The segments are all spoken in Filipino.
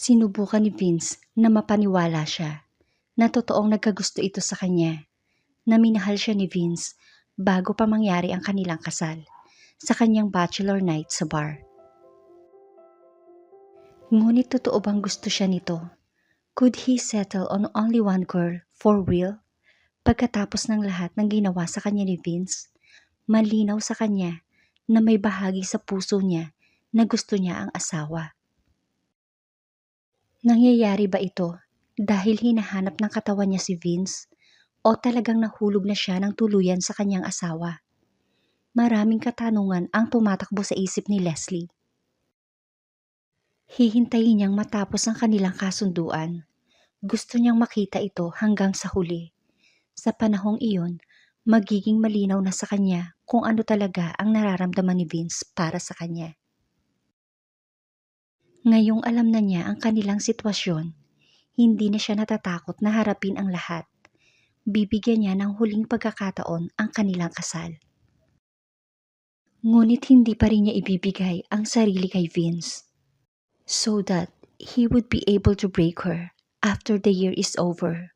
Sinubukan ni Vince na mapaniwala siya na totoong nagkagusto ito sa kanya, na minahal siya ni Vince bago pa mangyari ang kanilang kasal sa kanyang bachelor night sa bar. Ngunit totoo bang gusto siya nito? Could he settle on only one girl for real? Pagkatapos ng lahat ng ginawa sa kanya ni Vince, malinaw sa kanya na may bahagi sa puso niya na gusto niya ang asawa. Nangyayari ba ito dahil hinahanap ng katawan niya si Vince o talagang nahulog na siya ng tuluyan sa kanyang asawa? Maraming katanungan ang tumatakbo sa isip ni Leslie. Hihintayin niyang matapos ang kanilang kasunduan. Gusto niyang makita ito hanggang sa huli. Sa panahong iyon, magiging malinaw na sa kanya kung ano talaga ang nararamdaman ni Vince para sa kanya. Ngayong alam na niya ang kanilang sitwasyon, hindi na siya natatakot na harapin ang lahat. Bibigyan niya ng huling pagkakataon ang kanilang kasal. Ngunit hindi pa rin niya ibibigay ang sarili kay Vince, so that he would be able to break her after the year is over.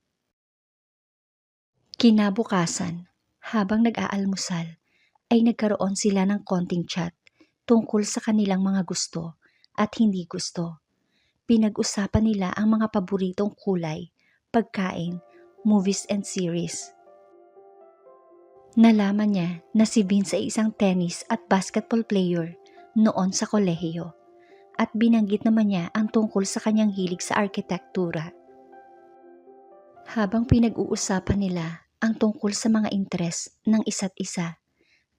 Kinabukasan, habang nag-aalmusal, ay nagkaroon sila ng konting chat tungkol sa kanilang mga gusto at hindi gusto. Pinag-usapan nila ang mga paboritong kulay, pagkain, movies and series. Nalaman niya na si Vince ay isang tennis at basketball player noon sa kolehiyo at binanggit naman niya ang tungkol sa kanyang hilig sa arkitektura. Habang pinag-uusapan nila ang tungkol sa mga interes ng isa't isa,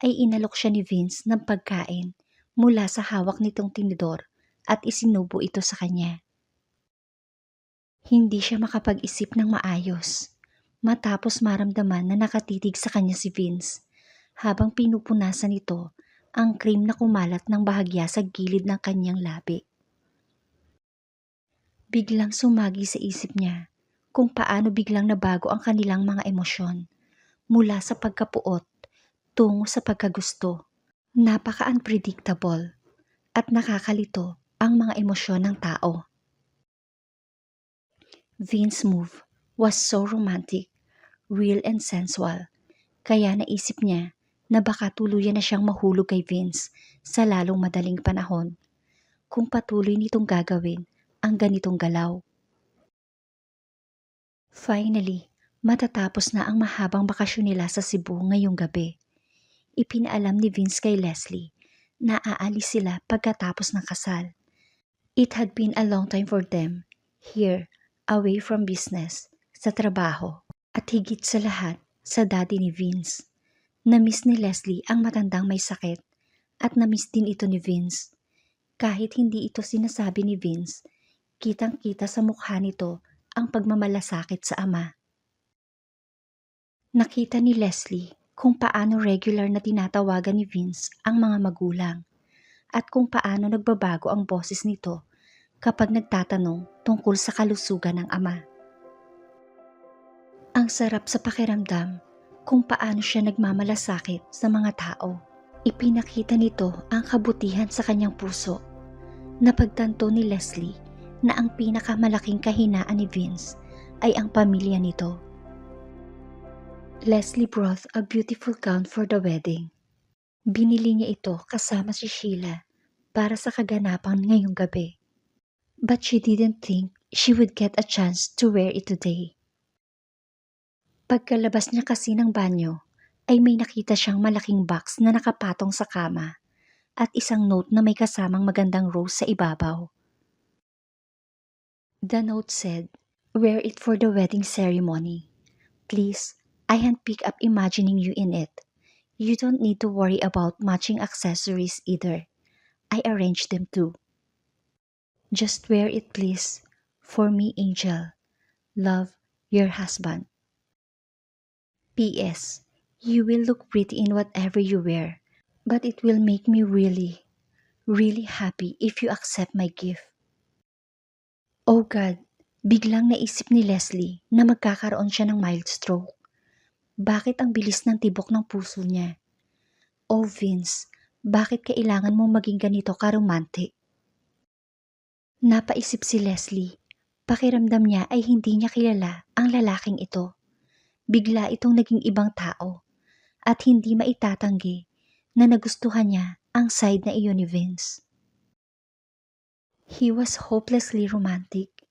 ay inalok siya ni Vince ng pagkain mula sa hawak nitong tinidor at isinubo ito sa kanya. Hindi siya makapag-isip ng maayos matapos maramdaman na nakatitig sa kanya si Vince habang pinupunasan nito ang cream na kumalat ng bahagya sa gilid ng kanyang labi. Biglang sumagi sa isip niya kung paano biglang nabago ang kanilang mga emosyon mula sa pagkapuot tungo sa pagkagusto. Napaka-unpredictable at nakakalito ang mga emosyon ng tao. Vince's move was so romantic, real and sensual, kaya naisip niya na baka tuluyan na siyang mahulog kay Vince sa lalong madaling panahon kung patuloy nitong gagawin ang ganitong galaw. Finally, matatapos na ang mahabang bakasyon nila sa Cebu ngayong gabi. Ipinaalam ni Vince kay Leslie na aalis sila pagkatapos ng kasal. It had been a long time for them, here, away from business, sa trabaho, at higit sa lahat, sa daddy ni Vince. Na-miss ni Leslie ang matandang may sakit at na-miss din ito ni Vince. Kahit hindi ito sinasabi ni Vince, kitang-kita sa mukha nito ang pagmamalasakit sa ama. Nakita ni Leslie kung paano regular na tinatawagan ni Vince ang mga magulang at kung paano nagbabago ang boses nito kapag nagtatanong tungkol sa kalusugan ng ama. Ang sarap sa pakiramdam kung paano siya nagmamalasakit sa mga tao. Ipinakita nito ang kabutihan sa kanyang puso. Napagtanto ni Leslie na ang pinakamalaking kahinaan ni Vince ay ang pamilya nito. Leslie brought a beautiful gown for the wedding. Binili niya ito kasama si Sheila para sa kaganapan ngayong gabi. But she didn't think she would get a chance to wear it today. Pagkalabas niya kasi ng banyo, ay may nakita siyang malaking box na nakapatong sa kama at isang note na may kasamang magandang rose sa ibabaw. The note said, "Wear it for the wedding ceremony. Please, I handpick up imagining you in it. You don't need to worry about matching accessories either. I arranged them too. Just wear it please. For me, Angel. Love, your husband. P.S. You will look pretty in whatever you wear, but it will make me really, really happy if you accept my gift." Oh God, biglang naisip ni Leslie na magkakaroon siya ng mild stroke. Bakit ang bilis ng tibok ng puso niya? Oh Vince, bakit kailangan mo maging ganito ka-romantic? Napaisip si Leslie. Pakiramdam niya ay hindi niya kilala ang lalaking ito. Bigla itong naging ibang tao at hindi maitatanggi na nagustuhan niya ang side na iyon ni Vince. He was hopelessly romantic,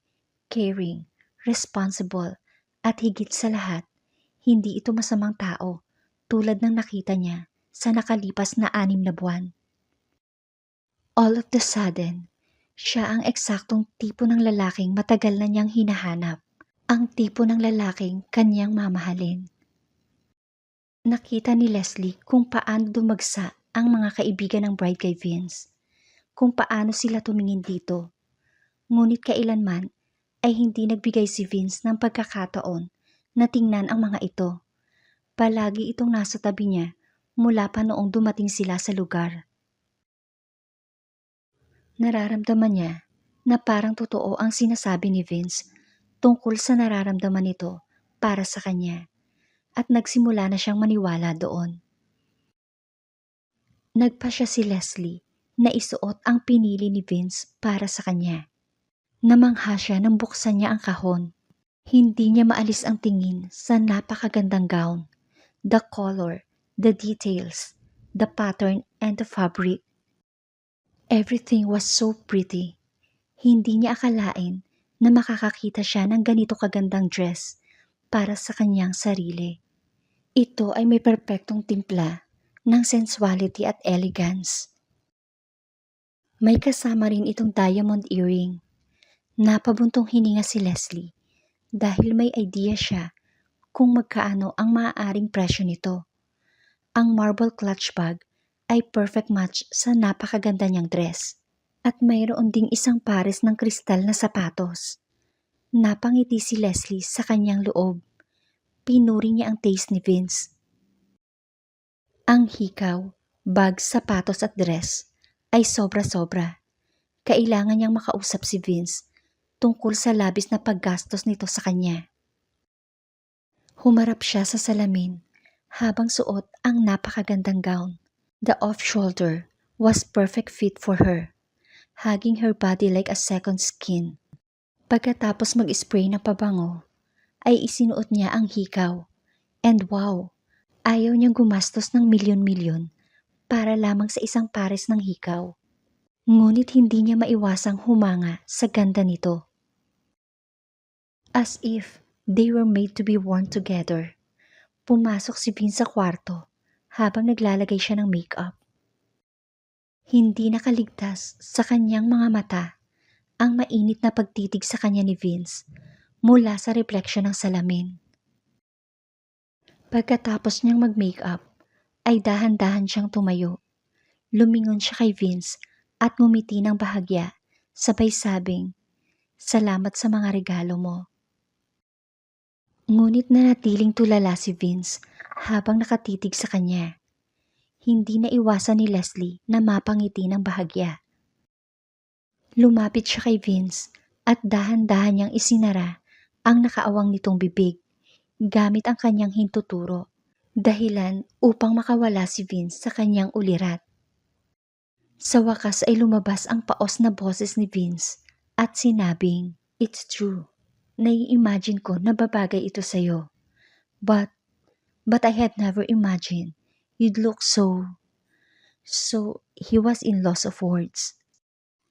caring, responsible, at higit sa lahat, hindi ito masamang tao tulad ng nakita niya sa nakalipas na 6 na buwan. All of the sudden, siya ang eksaktong tipo ng lalaking matagal na niyang hinahanap. Ang tipo ng lalaking kanyang mamahalin. Nakita ni Leslie kung paano dumagsa ang mga kaibigan ng bride kay Vince, kung paano sila tumingin dito. Ngunit kailanman ay hindi nagbigay si Vince ng pagkakataon na tingnan ang mga ito. Palagi itong nasa tabi niya mula pa noong dumating sila sa lugar. Nararamdaman niya na parang totoo ang sinasabi ni Vince tungkol sa nararamdaman nito para sa kanya at nagsimula na siyang maniwala doon. Nagpasya si Leslie na isuot ang pinili ni Vince para sa kanya. Namangha siya nang buksan niya ang kahon. Hindi niya maalis ang tingin sa napakagandang gown, the color, the details, the pattern and the fabric. Everything was so pretty. Hindi niya akalain na makakakita siya ng ganito kagandang dress para sa kanyang sarili. Ito ay may perpektong timpla ng sensuality at elegance. May kasama rin itong diamond earring. Napabuntong hininga si Leslie dahil may idea siya kung magkaano ang maaaring presyo nito. Ang marble clutch bag ay perfect match sa napakaganda niyang dress. At mayroon ding isang pares ng kristal na sapatos. Napangiti si Leslie sa kanyang loob. Pinuri niya ang taste ni Vince. Ang hikaw, bag, sapatos at dress ay sobra-sobra. Kailangan niyang makausap si Vince tungkol sa labis na paggastos nito sa kanya. Humarap siya sa salamin habang suot ang napakagandang gown. The off-shoulder was perfect fit for her, hugging her body like a second skin. Pagkatapos mag-spray ng pabango, ay isinuot niya ang hikaw. And wow, ayaw niyang gumastos ng milyon-milyon para lamang sa isang pares ng hikaw. Ngunit hindi niya maiwasang humanga sa ganda nito. As if they were made to be worn together. Pumasok si Vince sa kwarto habang naglalagay siya ng makeup. Hindi nakaligtas sa kanyang mga mata ang mainit na pagtitig sa kanya ni Vince mula sa refleksyon ng salamin. Pagkatapos niyang mag-makeup, ay dahan-dahan siyang tumayo. Lumingon siya kay Vince at ngumiti ng bahagya, sabay sabing, "Salamat sa mga regalo mo." Ngunit nanatiling tulala si Vince habang nakatitig sa kanya. Hindi na iwasan ni Leslie na mapangiti ng bahagya. Lumapit siya kay Vince at dahan-dahan niyang isinara ang nakaawang nitong bibig gamit ang kanyang hintuturo, dahilan upang makawala si Vince sa kanyang ulirat. Sa wakas ay lumabas ang paos na boses ni Vince at sinabing, "It's true. Nai-imagine ko na babagay ito sa'yo. But I had never imagined you'd look so..." He was in loss of words.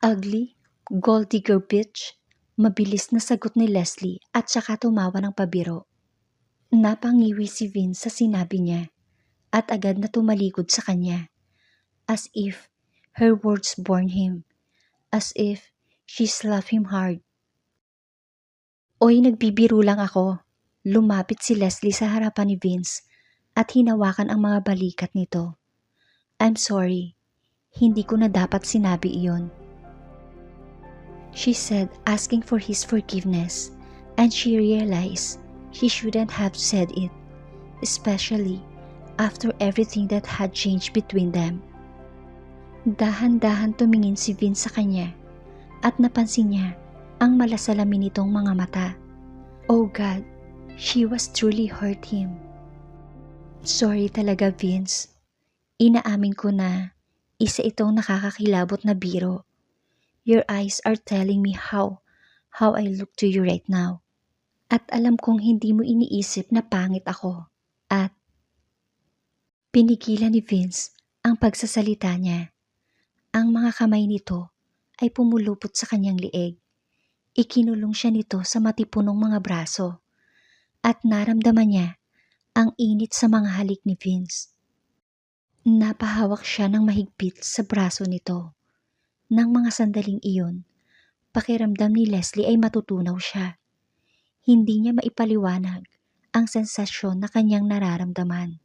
"Ugly? Gold digger bitch?" Mabilis na sagot ni Leslie at saka tumawa ng pabiro. Napangiwi si Vince sa sinabi niya at agad na tumalikod sa kanya. As if her words burned him. As if she slapped him hard. "Oy, nagbibiro lang ako." Lumapit si Leslie sa harapan ni Vince at hinawakan ang mga balikat nito. "I'm sorry. Hindi ko na dapat sinabi iyon," she said, asking for his forgiveness, and she realized she shouldn't have said it, especially after everything that had changed between them. Dahan-dahan tumingin si Vince sa kanya at napansin niya ang malasalamin nitong mga mata. Oh God, she was truly hurt him. "Sorry talaga, Vince. Inaamin ko na isa itong nakakakilabot na biro. Your eyes are telling me how I look to you right now. At alam kong hindi mo iniisip na pangit ako. At pinigilan ni Vince ang pagsasalita niya. Ang mga kamay nito ay pumulupot sa kanyang lieg. Ikinulong siya nito sa matipunong mga braso. At naramdaman niya ang init sa mga halik ni Vince. Napahawak siya ng mahigpit sa braso nito. Nang mga sandaling iyon, pakiramdam ni Leslie ay matutunaw siya. Hindi niya maipaliwanag ang sensasyon na kanyang nararamdaman.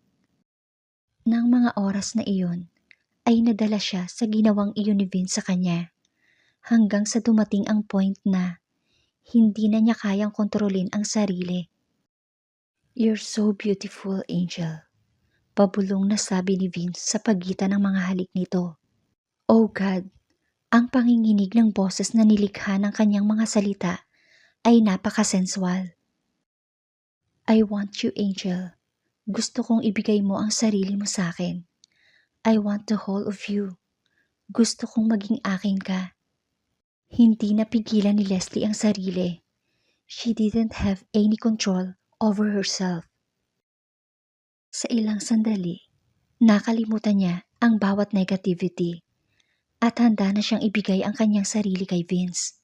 Nang mga oras na iyon, ay nadala siya sa ginawang iyon ni Vince sa kanya, hanggang sa dumating ang point na hindi na niya kayang kontrolin ang sarili. You're so beautiful, Angel. Pabulong na sabi ni Vince sa pagitan ng mga halik nito. Oh God, ang panginginig ng boses na nilikha ng kanyang mga salita ay napakasensual. I want you, Angel. Gusto kong ibigay mo ang sarili mo sa akin. I want the whole of you. Gusto kong maging akin ka. Hindi napigilan ni Leslie ang sarili. She didn't have any control over herself. Sa ilang sandali, nakalimutan niya ang bawat negativity at handa na siyang ibigay ang kanyang sarili kay Vince.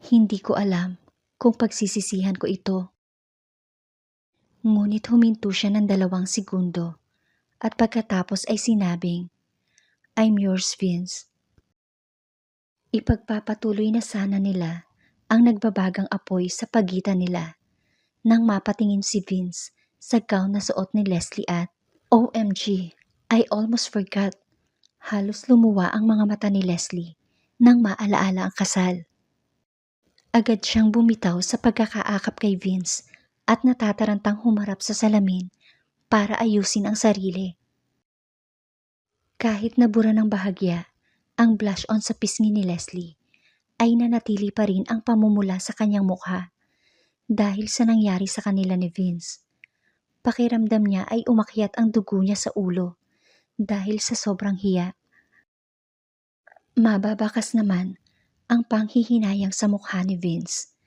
Hindi ko alam kung pagsisisihan ko ito. Ngunit huminto siya ng 2 segundo at pagkatapos ay sinabing, I'm yours, Vince. Ipagpapatuloy na sana nila ang nagbabagang apoy sa pagitan nila nang mapatingin si Vince sa gown na suot ni Leslie at OMG, I almost forgot. Halos lumuwa ang mga mata ni Leslie nang maalaala ang kasal. Agad siyang bumitaw sa pagkakaakap kay Vince at natatarantang humarap sa salamin para ayusin ang sarili. Kahit nabura ng bahagya ang blush on sa pisngi ni Leslie, ay nanatili pa rin ang pamumula sa kanyang mukha dahil sa nangyari sa kanila ni Vince. Pakiramdam niya ay umakyat ang dugo niya sa ulo dahil sa sobrang hiya. Mababakas naman ang panghihinayang sa mukha ni Vince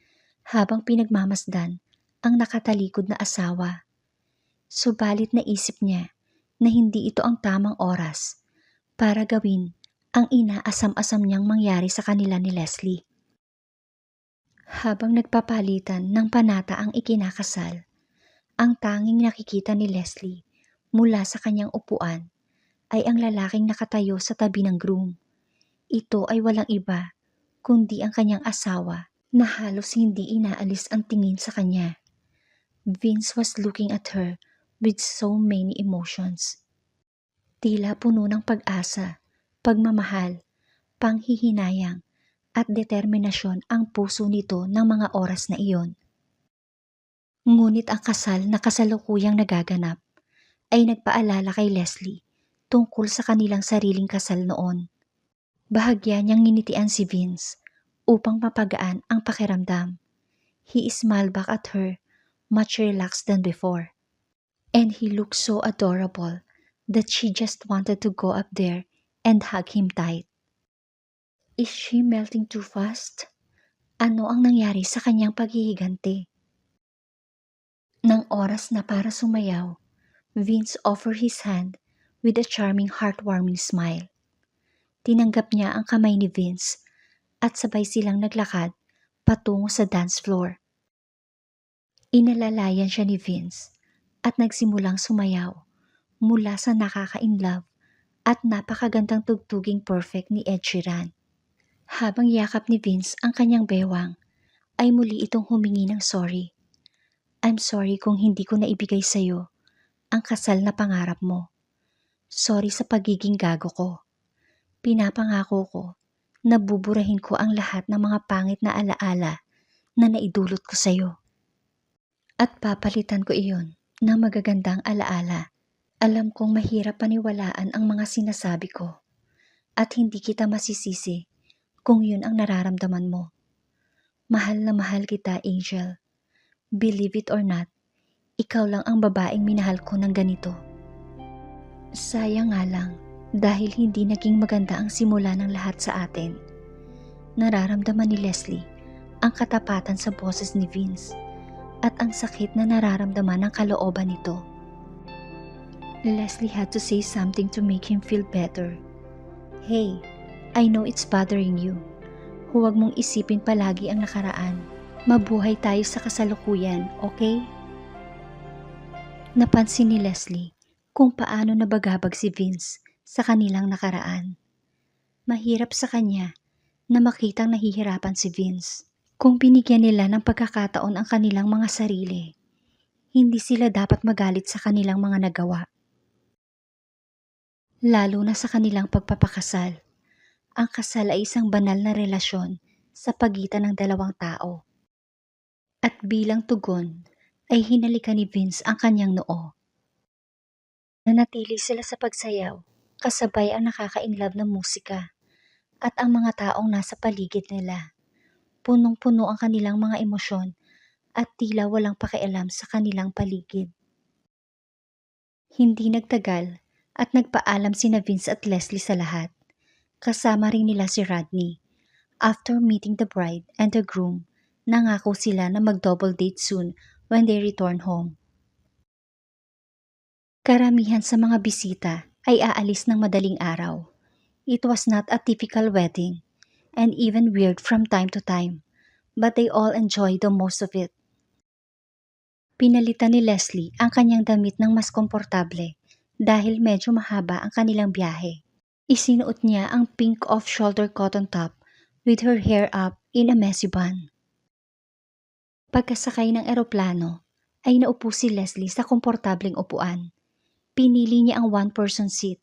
habang pinagmamasdan ang nakatalikod na asawa. Subalit naisip niya na hindi ito ang tamang oras para gawin ang inaasam-asam niyang mangyari sa kanila ni Leslie. Habang nagpapalitan ng panata ang ikinakasal, ang tanging nakikita ni Leslie mula sa kanyang upuan ay ang lalaking nakatayo sa tabi ng groom. Ito ay walang iba kundi ang kanyang asawa na halos hindi inaalis ang tingin sa kanya. Vince was looking at her with so many emotions. Tila puno ng pag-asa, pagmamahal, panghihinayang at determinasyon ang puso nito ng mga oras na iyon. Ngunit ang kasal na kasalukuyang nagaganap ay nagpaalala kay Leslie tungkol sa kanilang sariling kasal noon. Bahagya niyang nginitian si Vince upang mapagaan ang pakiramdam. He smiled back at her, much relaxed than before. And he looked so adorable that she just wanted to go up there and hug him tight. Is she melting too fast? Ano ang nangyari sa kanyang paghihiganti? Nang oras na para sumayaw, Vince offered his hand with a charming heartwarming smile. Tinanggap niya ang kamay ni Vince at sabay silang naglakad patungo sa dance floor. Inalalayan siya ni Vince at nagsimulang sumayaw mula sa nakaka-inlove at napakagandang tugtuging perfect ni Ed Sheeran. Habang yakap ni Vince ang kanyang bewang, ay muli itong humingi ng sorry. I'm sorry kung hindi ko naibigay sa'yo ang kasal na pangarap mo. Sorry sa pagiging gago ko. Pinapangako ko na buburahin ko ang lahat ng mga pangit na alaala na naidulot ko sa'yo. At papalitan ko iyon ng magagandang alaala. Alam kong mahirap paniwalaan ang mga sinasabi ko at hindi kita masisisi kung yun ang nararamdaman mo. Mahal na mahal kita, Angel. Believe it or not, ikaw lang ang babaeng minahal ko ng ganito. Sayang nga lang dahil hindi naging maganda ang simula ng lahat sa atin. Nararamdaman ni Leslie ang katapatan sa boses ni Vince at ang sakit na nararamdaman ng kalooban nito. Leslie had to say something to make him feel better. Hey, I know it's bothering you. Huwag mong isipin palagi ang nakaraan. Mabuhay tayo sa kasalukuyan, okay? Napansin ni Leslie kung paano nabagabag si Vince sa kanilang nakaraan. Mahirap sa kanya na makitang nahihirapan si Vince. Kung binigyan nila ng pagkakataon ang kanilang mga sarili, hindi sila dapat magalit sa kanilang mga nagawa. Lalo na sa kanilang pagpapakasal. Ang kasal ay isang banal na relasyon sa pagitan ng dalawang tao. At bilang tugon, ay hinalikan ni Vince ang kanyang noo. Nanatili sila sa pagsayaw, kasabay ang nakaka-inlove na musika, at ang mga taong nasa paligid nila. Punong-puno ang kanilang mga emosyon at tila walang pakialam sa kanilang paligid. Hindi nagtagal at nagpaalam sina Vince at Leslie sa lahat. Kasama rin nila si Rodney. After meeting the bride and the groom, nangako sila na mag-double date soon when they return home. Karamihan sa mga bisita ay aalis ng madaling araw. It was not a typical wedding, and even weird from time to time, but they all enjoyed the most of it. Pinalitan ni Leslie ang kanyang damit ng mas komportable dahil medyo mahaba ang kanilang biyahe. Isinuot niya ang pink off-shoulder cotton top with her hair up in a messy bun. Pagkasakay ng eroplano, ay naupo si Leslie sa komportableng upuan. Pinili niya ang one-person seat.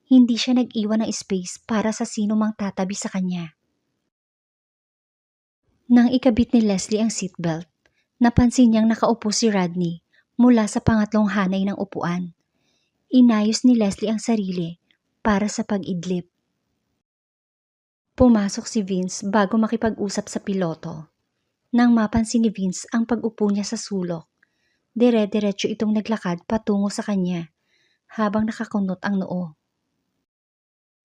Hindi siya nag-iwan ng space para sa sino mang tatabi sa kanya. Nang ikabit ni Leslie ang seatbelt, napansin niyang nakaupo si Rodney mula sa pangatlong hanay ng upuan. Inayos ni Leslie ang sarili para sa pag-idlip. Pumasok si Vince bago makipag-usap sa piloto. Nang mapansin ni Vince ang pag-upo niya sa sulok, dire-diretso itong naglakad patungo sa kanya habang nakakunot ang noo.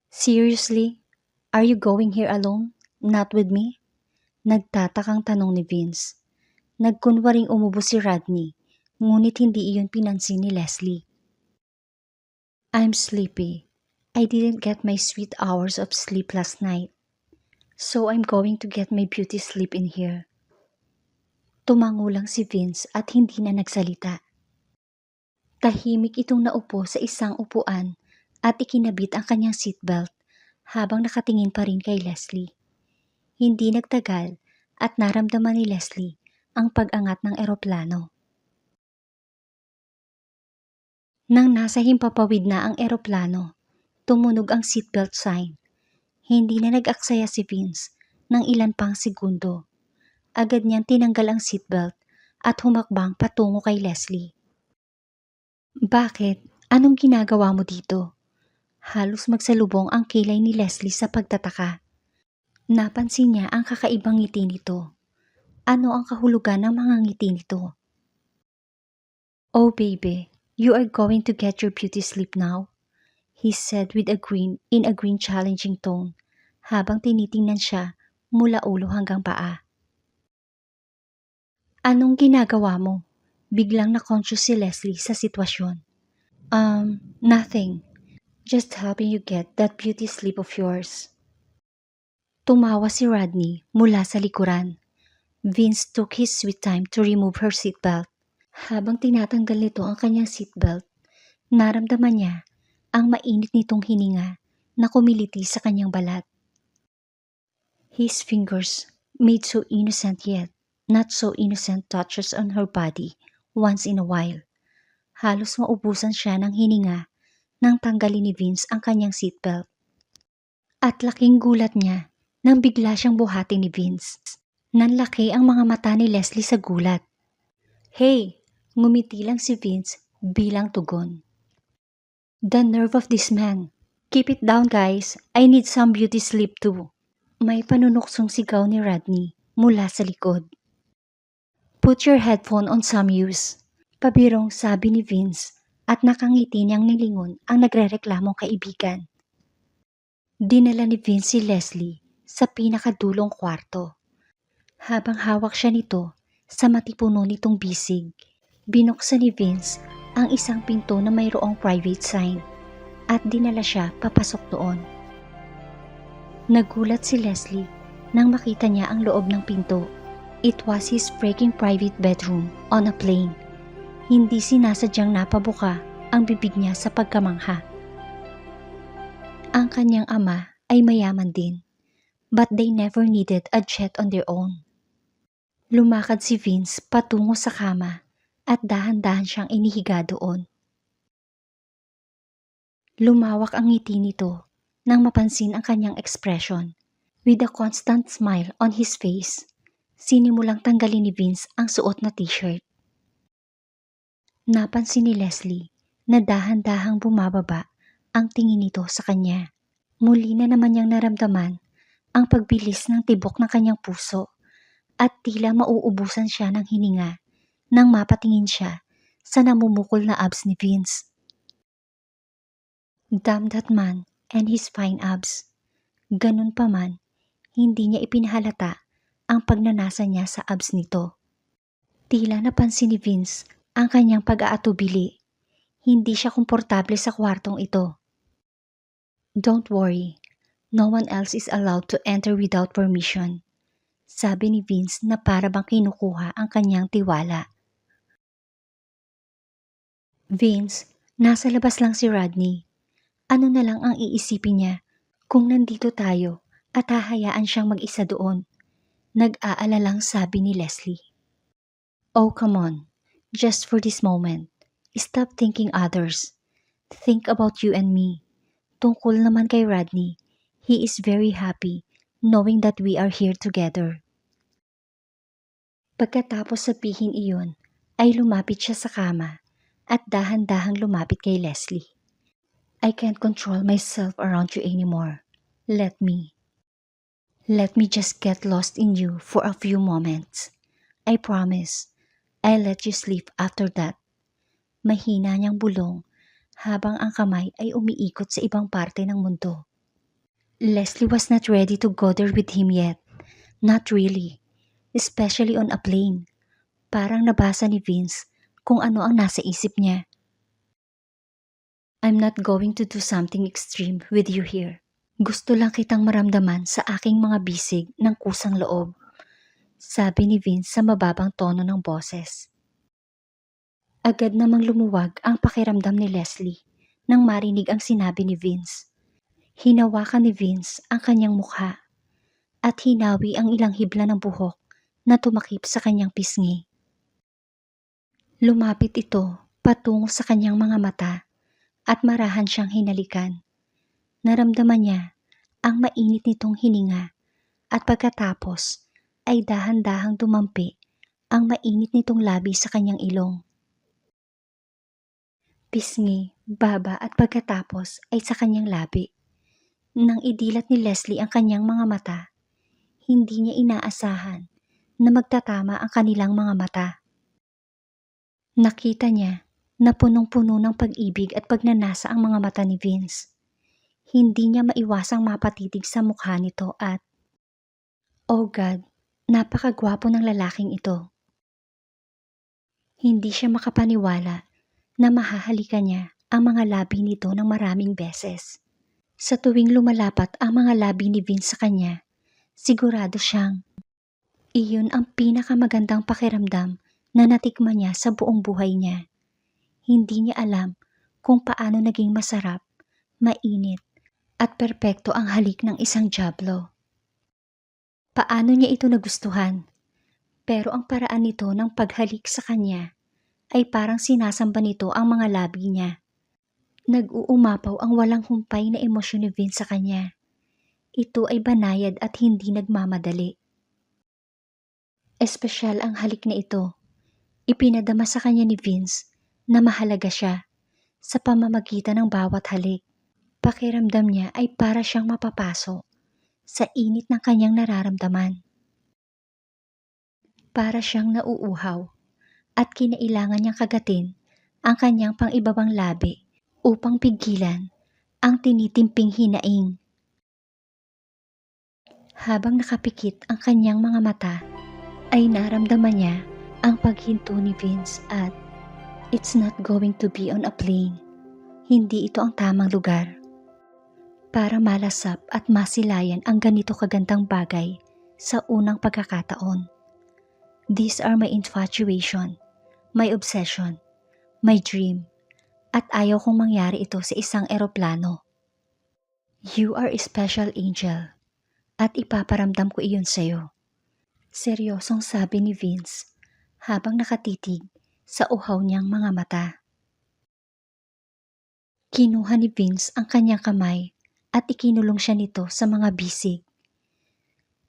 Seriously? Are you going here alone? Not with me? Nagtatakang tanong ni Vince. Nagkunwaring umubo si Rodney, ngunit hindi iyon pinansin ni Leslie. I'm sleepy. I didn't get my sweet hours of sleep last night. So I'm going to get my beauty sleep in here. Tumango lang si Vince at hindi na nagsalita. Tahimik itong naupo sa isang upuan at ikinabit ang kanyang seatbelt habang nakatingin pa rin kay Leslie. Hindi nagtagal at naramdaman ni Leslie ang pag-angat ng eroplano. Nang nasa himpapawid na ang eroplano, tumunog ang seatbelt sign. Hindi na nag-aksaya si Vince ng ilan pang segundo. Agad niyang tinanggal ang seatbelt at humakbang patungo kay Leslie. Bakit? Anong ginagawa mo dito? Halos magsalubong ang kilay ni Leslie sa pagtataka. Napansin niya ang kakaibang ngiti nito. Ano ang kahulugan ng mga ngiti nito? Oh baby, you are going to get your beauty sleep now, he said with a grin in a green challenging tone habang tinitingnan siya mula ulo hanggang paa. Anong ginagawa mo? Biglang na-conscious si Leslie sa sitwasyon. Nothing. Just helping you get that beauty sleep of yours. Tumawa si Rodney mula sa likuran. Vince took his sweet time to remove her seatbelt. Habang tinatanggal nito ang kanyang seatbelt, naramdaman niya ang mainit nitong hininga na kumiliti sa kanyang balat. His fingers, made so innocent yet not so innocent touches on her body once in a while. Halos maubusan siya ng hininga nang tanggalin ni Vince ang kanyang seatbelt. At laking gulat niya nang bigla siyang buhatin ni Vince. Nanlaki ang mga mata ni Leslie sa gulat. Hey! Ngumiti lang si Vince bilang tugon. The nerve of this man. Keep it down guys, I need some beauty sleep too. May panunuksong sigaw ni Rodney mula sa likod. Put your headphone on some use. Pabirong sabi ni Vince at nakangiti niyang nilingon ang nagrereklamong kaibigan. Dinala ni Vince si Leslie sa pinakadulong kwarto. Habang hawak siya nito sa matipuno nitong bisig, binuksan ni Vince ang isang pinto na mayroong private sign at dinala siya papasok doon. Nagulat si Leslie nang makita niya ang loob ng pinto. It was his freaking private bedroom on a plane. Hindi sinasadyang napabuka ang bibig niya sa pagkamangha. Ang kanyang ama ay mayaman din, but they never needed a jet on their own. Lumakad si Vince patungo sa kama at dahan-dahan siyang inihiga doon. Lumawak ang ngiti nito nang mapansin ang kanyang ekspresyon. With a constant smile on his face, sinimulang tanggalin ni Vince ang suot na t-shirt. Napansin ni Leslie na dahan-dahang bumababa ang tingin nito sa kanya. Muli na naman niyang naramdaman ang pagbilis ng tibok ng kanyang puso at tila mauubusan siya ng hininga nang mapatingin siya sa namumukol na abs ni Vince. Damn that man and his fine abs. Ganun pa man, hindi niya ipinahalata ang pagnanasa niya sa abs nito. Tila napansin ni Vince ang kanyang pag-aatubili. Hindi siya komportable sa kwartong ito. Don't worry, no one else is allowed to enter without permission, sabi ni Vince na para bang kinukuha ang kanyang tiwala. Vince, nasa labas lang si Rodney. Ano na lang ang iisipin niya kung nandito tayo at hahayaan siyang mag-isa doon? Nag-aalalang sabi ni Leslie. Oh, come on. Just for this moment. Stop thinking others. Think about you and me. Tungkol naman kay Rodney, he is very happy knowing that we are here together. Pagkatapos sabihin iyon, ay lumapit siya sa kama at dahan-dahang lumapit kay Leslie. I can't control myself around you anymore. Let me just get lost in you for a few moments. I promise, I'll let you sleep after that. Mahina niyang bulong habang ang kamay ay umiikot sa ibang parte ng mundo. Leslie was not ready to go there with him yet. Not really. Especially on a plane. Parang nabasa ni Vince kung ano ang nasa isip niya. I'm not going to do something extreme with you here. Gusto lang kitang maramdaman sa aking mga bisig ng kusang loob, sabi ni Vince sa mababang tono ng boses. Agad namang lumuwag ang pakiramdam ni Leslie nang marinig ang sinabi ni Vince. Hinawakan ni Vince ang kanyang mukha at hinawi ang ilang hibla ng buhok na tumakip sa kanyang pisngi. Lumapit ito patungo sa kanyang mga mata at marahan siyang hinalikan. Naramdaman niya ang mainit nitong hininga at pagkatapos ay dahan-dahang dumampi ang mainit nitong labi sa kanyang ilong. Pisngi, baba at pagkatapos ay sa kanyang labi. Nang idilat ni Leslie ang kanyang mga mata, hindi niya inaasahan na magtatama ang kanilang mga mata. Nakita niya na punong-puno ng pag-ibig at pagnanasa ang mga mata ni Vince. Hindi niya maiwasang mapatitig sa mukha nito at, oh God, napakagwapo ng lalaking ito. Hindi siya makapaniwala na mahahalikan niya ang mga labi nito ng maraming beses. Sa tuwing lumalapat ang mga labi ni Vince sa kanya, sigurado siyang iyon ang pinakamagandang pakiramdam na natikman niya sa buong buhay niya. Hindi niya alam kung paano naging masarap, mainit, at perpekto ang halik ng isang dyablo. Paano niya ito nagustuhan? Pero ang paraan nito ng paghalik sa kanya ay parang sinasamba nito ang mga labi niya. Nag-uumapaw ang walang humpay na emosyon ni Vince sa kanya. Ito ay banayad at hindi nagmamadali. Espesyal ang halik na ito. Ipinadama sa kanya ni Vince na mahalaga siya sa pamamagitan ng bawat halik. Pakiramdam niya ay para siyang mapapaso sa init ng kanyang nararamdaman. Para siyang nauuhaw at kinailangan niyang kagatin ang kanyang pang-ibabang labi upang pigilan ang tinitimping hinaing. Habang nakapikit ang kanyang mga mata, ay naramdaman niya ang paghinto ni Vince at it's not going to be on a plane. Hindi ito ang tamang lugar para malasap at masilayan ang ganito kagandang bagay sa unang pagkakataon. These are my infatuation, my obsession, my dream, at ayaw kong mangyari ito sa isang eroplano. You are a special angel, at ipaparamdam ko iyon sa'yo. Seryosong sabi ni Vince habang nakatitig sa uhaw niyang mga mata. Kinuha ni Vince ang kanyang kamay at ikinulong siya nito sa mga bisig.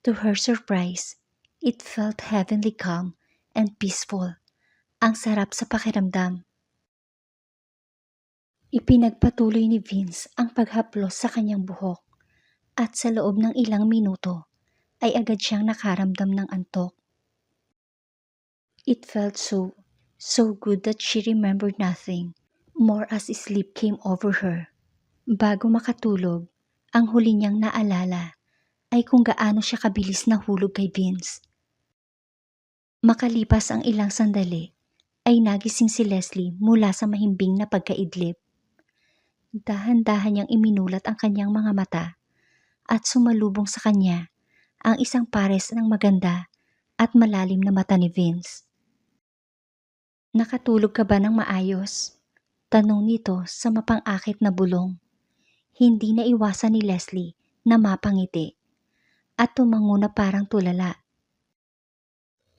To her surprise, it felt heavenly calm and peaceful. Ang sarap sa pakiramdam. Ipinagpatuloy ni Vince ang paghaplos sa kanyang buhok at sa loob ng ilang minuto ay agad siyang nakaramdam ng antok. It felt so good that she remembered nothing more as sleep came over her. Bago makatulog, ang huli niyang naalala ay kung gaano siya kabilis nahulog kay Vince. Makalipas ang ilang sandali, ay nagising si Leslie mula sa mahimbing na pagkaidlip. Dahan-dahan niyang iminulat ang kanyang mga mata at sumalubong sa kanya ang isang pares ng maganda at malalim na mata ni Vince. Nakatulog ka ba ng maayos? Tanong nito sa mapang-akit na bulong. Hindi na iwasan ni Leslie na mapangiti at tumango na parang tulala.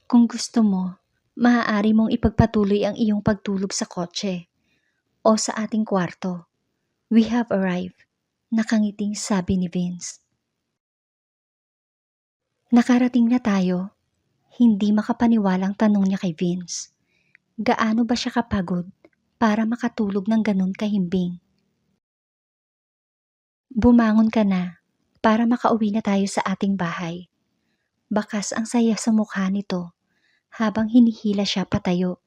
Kung gusto mo, maaari mong ipagpatuloy ang iyong pagtulog sa kotse o sa ating kwarto. We have arrived, nakangiting sabi ni Vince. Nakarating na tayo. Hindi makapaniwalang tanong niya kay Vince. Gaano ba siya kapagod para makatulog ng ganun kahimbing? Bumangon ka na para makauwi na tayo sa ating bahay. Bakas ang saya sa mukha nito habang hinihila siya patayo.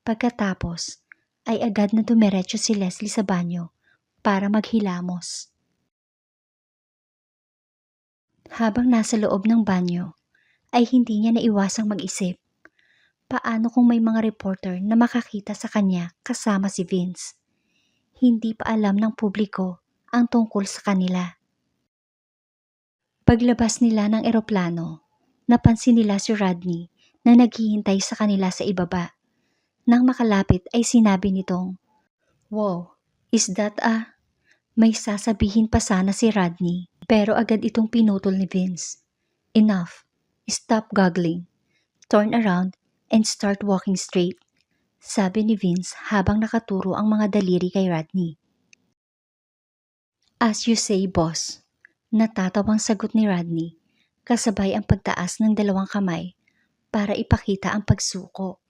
Pagkatapos ay agad na dumiretso si Leslie sa banyo para maghilamos. Habang nasa loob ng banyo ay hindi niya naiwasang mag-isip. Paano kung may mga reporter na makakita sa kanya kasama si Vince? Hindi pa alam ng publiko ang tungkol sa kanila. Paglabas nila ng eroplano, napansin nila si Rodney na naghihintay sa kanila sa ibaba. Nang makalapit ay sinabi nitong, "Wow, is that a..." May sasabihin pa sana si Rodney pero agad itong pinutol ni Vince. "Enough. Stop goggling. Turn around and start walking straight," sabi ni Vince habang nakaturo ang mga daliri kay Rodney. "As you say, boss," natatawang sagot ni Rodney kasabay ang pagtaas ng dalawang kamay para ipakita ang pagsuko.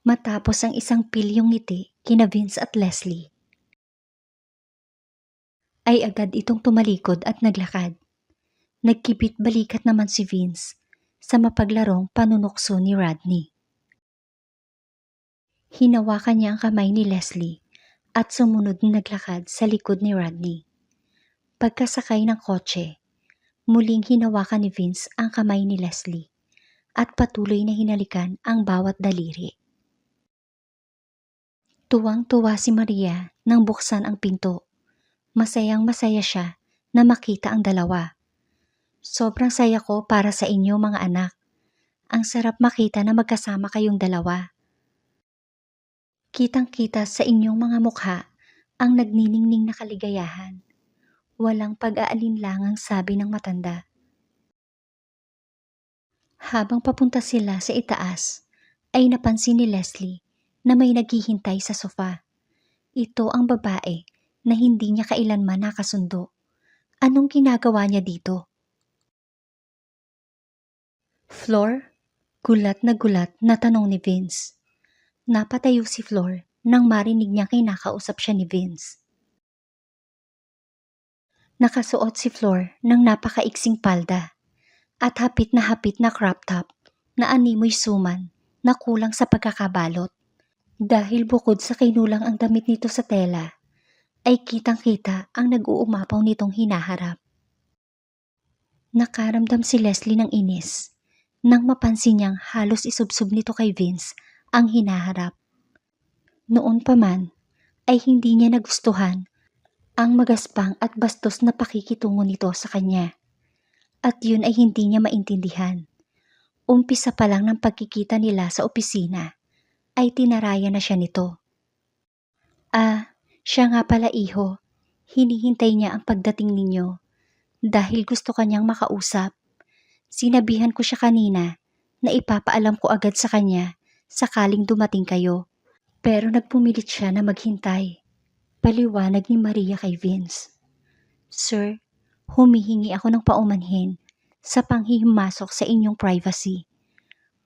Matapos ang isang pilyong ngiti kina Vince at Leslie, ay agad itong tumalikod at naglakad. Nagkibit balikat naman si Vince sa mapaglarong panunukso ni Rodney. Hinawakan niya ang kamay ni Leslie at sumunod na naglakad sa likod ni Rodney. Pagkasakay ng kotse, muling hinawakan ni Vince ang kamay ni Leslie at patuloy na hinalikan ang bawat daliri. Tuwang-tuwa si Maria nang buksan ang pinto. Masayang-masaya siya na makita ang dalawa. "Sobrang saya ko para sa inyo mga anak. Ang sarap makita na magkasama kayong dalawa. Kitang-kita sa inyong mga mukha ang nagniningning na kaligayahan." Walang pag-aalinlangang sabi ng matanda. Habang papunta sila sa itaas, ay napansin ni Leslie na may naghihintay sa sofa. Ito ang babae na hindi niya kailanman nakasundo. Anong ginagawa niya dito? "Flor?" Gulat na tanong ni Vince. Napatayo si Flor nang marinig niya kinakausap siya ni Vince. Nakasuot si Flor ng napakaiksing palda at hapit na crop top na animoy suman na kulang sa pagkakabalot. Dahil bukod sa kinulang ang damit nito sa tela, ay kitang-kita ang nag-uumapaw nitong hinaharap. Nakaramdam si Leslie ng inis nang mapansin niyang halos isubsob nito kay Vince ang hinaharap. Noon pa man ay hindi niya nagustuhan ang magaspang at bastos na pakikitungo nito sa kanya. At yun ay hindi niya maintindihan. Umpisa pa lang ng pagkikita nila sa opisina ay tinaraya na siya nito. Siya nga pala iho. Hinihintay niya ang pagdating ninyo dahil gusto kanyang makausap. Sinabihan ko siya kanina na ipapaalam ko agad sa kanya sakaling dumating kayo. Pero nagpumilit siya na maghintay. Paliwanag ni Maria kay Vince. Sir, humihingi ako ng paumanhin sa panghihimasok sa inyong privacy.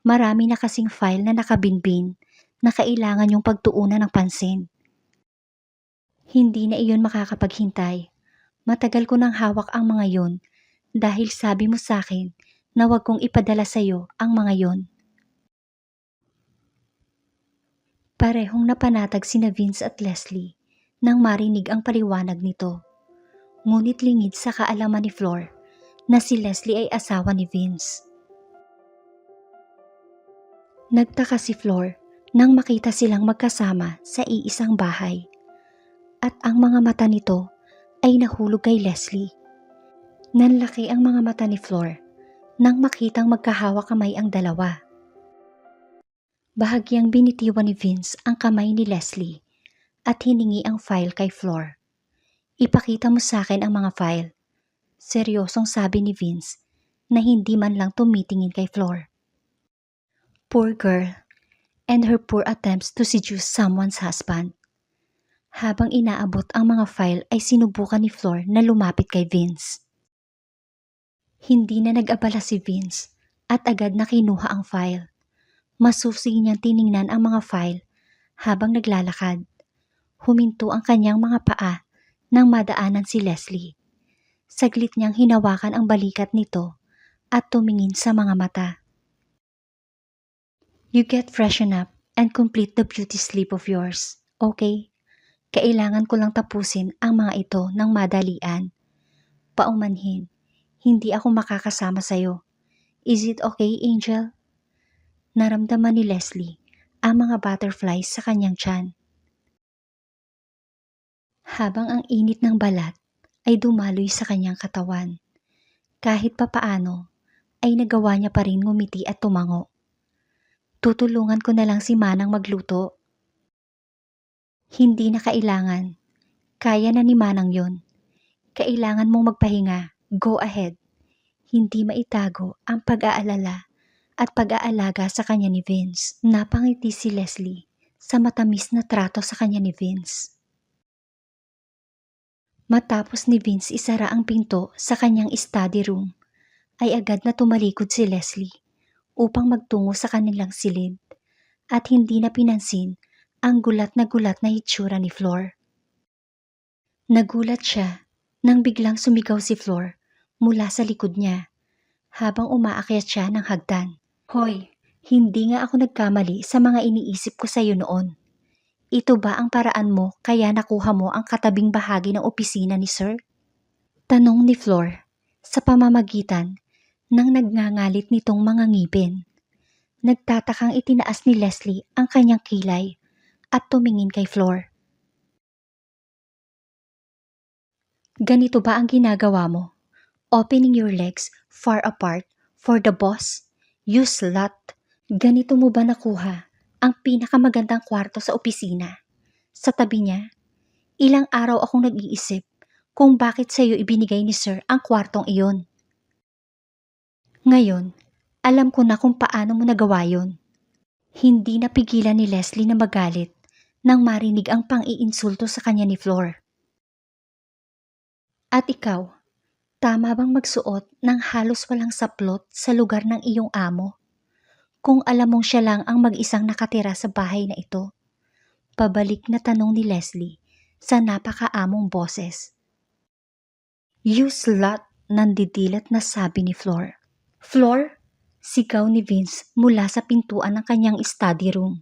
Marami na kasing file na nakabinbin na kailangan yung pagtuunan ng pansin. Hindi na iyon makakapaghintay. Matagal ko nang hawak ang mga yon dahil sabi mo sa akin na wag kong ipadala sa iyo ang mga yon. Parehong napanatag sina Vince at Leslie nang marinig ang paliwanag nito. Ngunit lingid sa kaalaman ni Flor na si Leslie ay asawa ni Vince. Nagtaka si Flor nang makita silang magkasama sa iisang bahay. At ang mga mata nito ay nahulog kay Leslie. Nanlaki ang mga mata ni Flor nang makitang magkahawak kamay ang dalawa. Bahagyang binitiwan ni Vince ang kamay ni Leslie at hiningi ang file kay Flor. Ipakita mo sa akin ang mga file. Seryosong sabi ni Vince na hindi man lang tumitingin kay Flor. Poor girl, and her poor attempts to seduce someone's husband. Habang inaabot ang mga file ay sinubukan ni Flor na lumapit kay Vince. Hindi na nag-abala si Vince at agad na kinuha ang file. Masusi niyang tiningnan ang mga file habang naglalakad. Huminto ang kanyang mga paa nang madaanan si Leslie. Saglit niyang hinawakan ang balikat nito at tumingin sa mga mata. You get freshen up and complete the beauty sleep of yours, okay? Kailangan ko lang tapusin ang mga ito ng madalian. Paumanhin, hindi ako makakasama sa'yo. Is it okay, Angel? Naramdaman ni Leslie ang mga butterflies sa kanyang tiyan. Habang ang init ng balat ay dumaloy sa kanyang katawan. Kahit papaano ay nagawa niya pa rin ngumiti at tumango. Tutulungan ko na lang si Manang magluto. Hindi na kailangan. Kaya na ni Manang yon. Kailangan mong magpahinga. Go ahead. Hindi maitago ang pag-aalala at pag-aalaga sa kanya ni Vince. Napangiti si Leslie sa matamis na trato sa kanya ni Vince. Matapos ni Vince isara ang pinto sa kanyang study room, ay agad na tumalikod si Leslie upang magtungo sa kanilang silid at hindi na pinansin ang gulat na hitsura ni Flor. Nagulat siya nang biglang sumigaw si Flor mula sa likod niya habang umaakyat siya ng hagdan. Hoy, hindi nga ako nagkamali sa mga iniisip ko sa iyo noon. Ito ba ang paraan mo kaya nakuha mo ang katabing bahagi ng opisina ni Sir? Tanong ni Flor sa pamamagitan ng nagngangalit nitong mga ngipin. Nagtatakang itinaas ni Leslie ang kanyang kilay at tumingin kay Flor. Ganito ba ang ginagawa mo? Opening your legs far apart for the boss? You slut! Ganito mo ba nakuha ang pinakamagandang kwarto sa opisina? Sa tabi niya, ilang araw akong nag-iisip kung bakit sa iyo ibinigay ni Sir ang kwartong iyon. Ngayon, alam ko na kung paano mo nagawa yon. Hindi napigilan ni Leslie na magalit nang marinig ang pang-iinsulto sa kanya ni Flor. At ikaw, tama bang magsuot ng halos walang saplot sa lugar ng iyong amo? Kung alam mong siya lang ang mag-isang nakatira sa bahay na ito. Pabalik na tanong ni Leslie sa napakaamong boses. You slut! Nandidilat na sabi ni Flor. Flor! Sigaw ni Vince mula sa pintuan ng kanyang study room.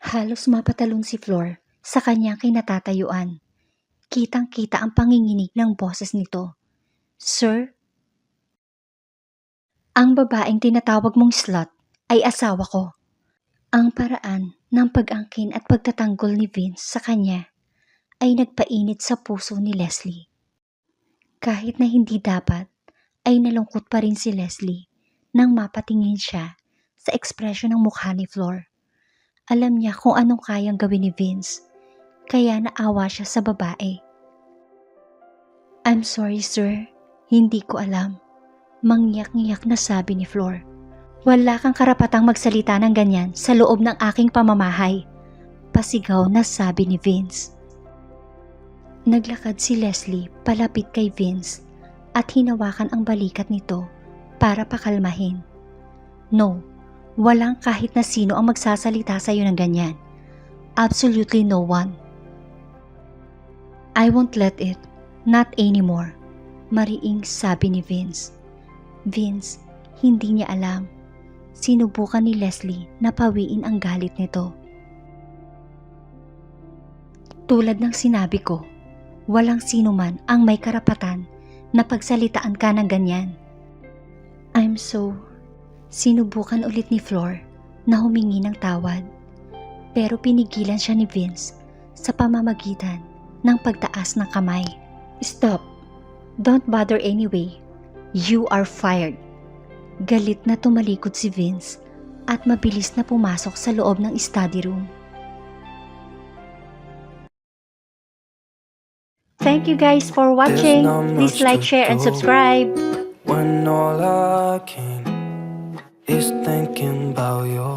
Halos mapatalon si Flor sa kanyang kinatatayuan. Kitang-kita ang panginginig ng boses nito. Sir? Ang babaeng tinatawag mong slut ay asawa ko. Ang paraan ng pag-angkin at pagtatanggol ni Vince sa kanya ay nagpainit sa puso ni Leslie. Kahit na hindi dapat, ay nalungkot pa rin si Leslie nang mapatingin siya sa ekspresyon ng mukha ni Flor. Alam niya kung anong kayang gawin ni Vince, kaya naawa siya sa babae. "I'm sorry, sir. Hindi ko alam." Mangyak-ngyak na sabi ni Flor. "Wala kang karapatang magsalita ng ganyan sa loob ng aking pamamahay." Pasigaw na sabi ni Vince. Naglakad si Leslie palapit kay Vince at hinawakan ang balikat nito para pakalmahin. "No, walang kahit na sino ang magsasalita sa iyo ng ganyan. Absolutely no one." "I won't let it. Not anymore," mariing sabi ni Vince. Vince, hindi niya alam. Sinubukan ni Leslie na pawiin ang galit nito. "Tulad ng sinabi ko, walang sino man ang may karapatan na pagsalitaan ka ng ganyan." "I'm so..." Sinubukan ulit ni Flor na humingi ng tawad, pero pinigilan siya ni Vince sa pamamagitan ng pagtaas ng kamay. "Stop. Don't bother anyway. You are fired." Galit na tumalikod si Vince at mabilis na pumasok sa loob ng study room. Thank you guys for watching. Please like, share, and subscribe. When all I can is thinking about you.